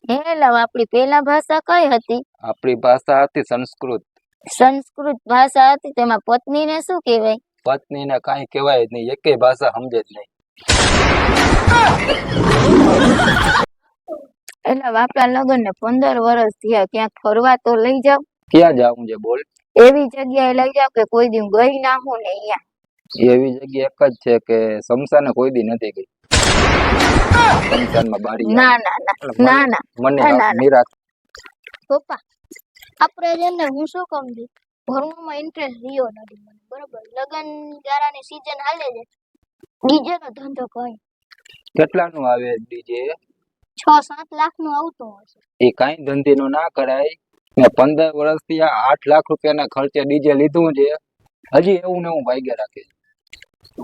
લાવ આપણી પેલા ભાષા કઈ હતી? આપણી ભાષા હતી સંસ્કૃત. સંસ્કૃત ભાષા હતી, તેમાં પત્નીને શું કહેવાય? પત્નીને કાંઈ કહેવાય જ નહીં, એકેય ભાષા સમજે જ નહીં. એટલે આપણા લગ્ન ને 15 વર્ષ થયા, ક્યાંક ફરવા તો લઈ જાવ. ક્યાં જાવું છે બોલ? એવી જગ્યાએ લઈ જાવ કે કોઈ દી ગઈ ના હું ને અહીંયા. એવી જગ્યા એક જ છે કે શમશાને કોઈ દી નથી ગઈ. શમશાનમાં બારી ના ના ના ના ના મને ના, ના. નિરાશ. પપ્પા આપણે જેને હું શું કહું છું, ભણવામાં ઇન્ટરેસ્ટ રહ્યો નથી મને, બરોબર? લગન ગારાની સીઝન હાલે છે, ડીજે નો ધંધો કઈ કેટલાનું આવે ડીજે? 6-7 લાખ નું આવતું હશે. એ કાંઈ ધંધીનું ના કરાય. મેં 15 વર્ષથી આ 8 લાખ રૂપિયાના ખર્ચે ડીજે લીધું છે, હજી એવું ને એવું ભાગ્ય રાખે છે.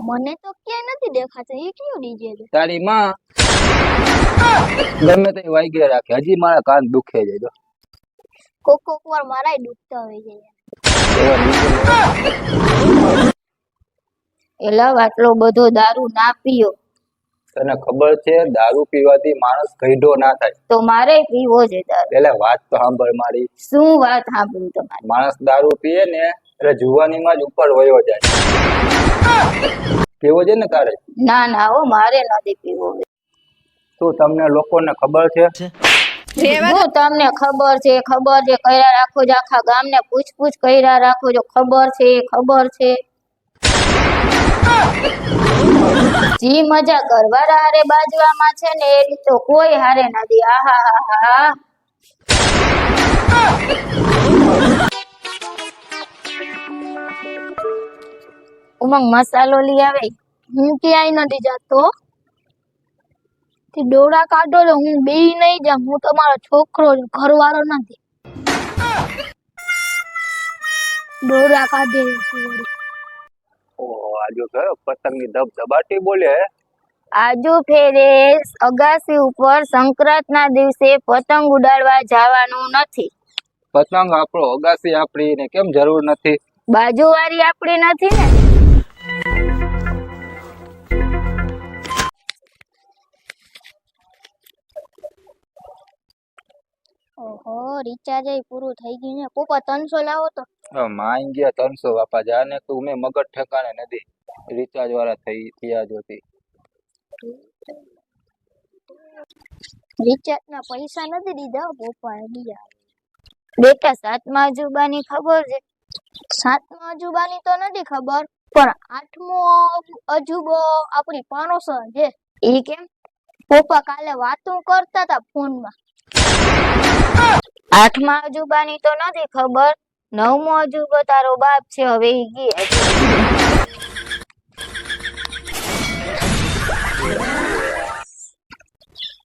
મને તો ક્યાંય નથી દેખાતું, એ કયું ડીજે છે? તારી માં ગમે તે વાગ્ય રાખે, હજી મારા કાન દુખે છે. જો કોક વાર મારાય દુખતા હોય છે. એવા એલા આટલો બધો દારૂ ના પીયો. તને ખબર છે દારૂ પીવાથી માણસ ગઈઢો ના થાય? તો મારે પીવો છે દારૂ. એટલે વાત તો સાંભળ મારી. શું વાત સાંભળું તમારી? માણસ દારૂ પીએ ને એટલે જુવાનીમાં જ ઉપર વયો જાય. પીવો છે ને તારે? ના ના હો, મારે નથી પીવો. શું તમને લોકોને ખબર છે? શું તમને ખબર છે? ખબર છે કર્યા રાખો છો, આખા ગામને પૂછ કર્યા રાખો છો, ખબર છે ખબર છે. જી મજા કરવા હારે બાજવામાં છે ને એ તો કોઈ હારે નથી. આહા હા હા. ઉમંગ મસાલો લઈ આવે. હું ક્યાંય નથી જાતો, ડોળા કાઢો તો હું બે નહીં જામ. હું તમારો છોકરો છું, ઘરવાળો નથી. ડોળા કાઢે ઓહો, આજો કયો પતંગની ધબધબાટી બોલે. આજુ ફેરે અગાસી ઉપર સંક્રાંતના દિવસે પતંગ ઉડાડવા જવાનું નથી. પતંગ આપણો અગાસી આપણી ને કેમ જરૂર નથી? બાજુવાળી આપણી નથી ને. ઓહો, રિચાર્જ પૂરું થઈ ગયું ને. પપ્પા 300 લાવો તો. માઈ ગયા 300 બાપા, જાને તું મેં મગજ ઠેકાણે નથી. રિચાર્જ વાળા થયા જોતી. રિચાર્જ ના પૈસા નથી દીધા પપ્પાએ, દીધા. બેટા સાતમા અજુબાની ખબર છે? 7મા અજુબાની તો નથી ખબર, પણ 8મો અજુબો આપણી પાણોસર છે. ઈ કેમ? પપ્પા કાલે વાતો કરતા હતા ફોનમાં. 8મા અજુબાની તો નથી ખબર. 9મો અજુબો તારો બાપ છે, હવે ઈ ગયા.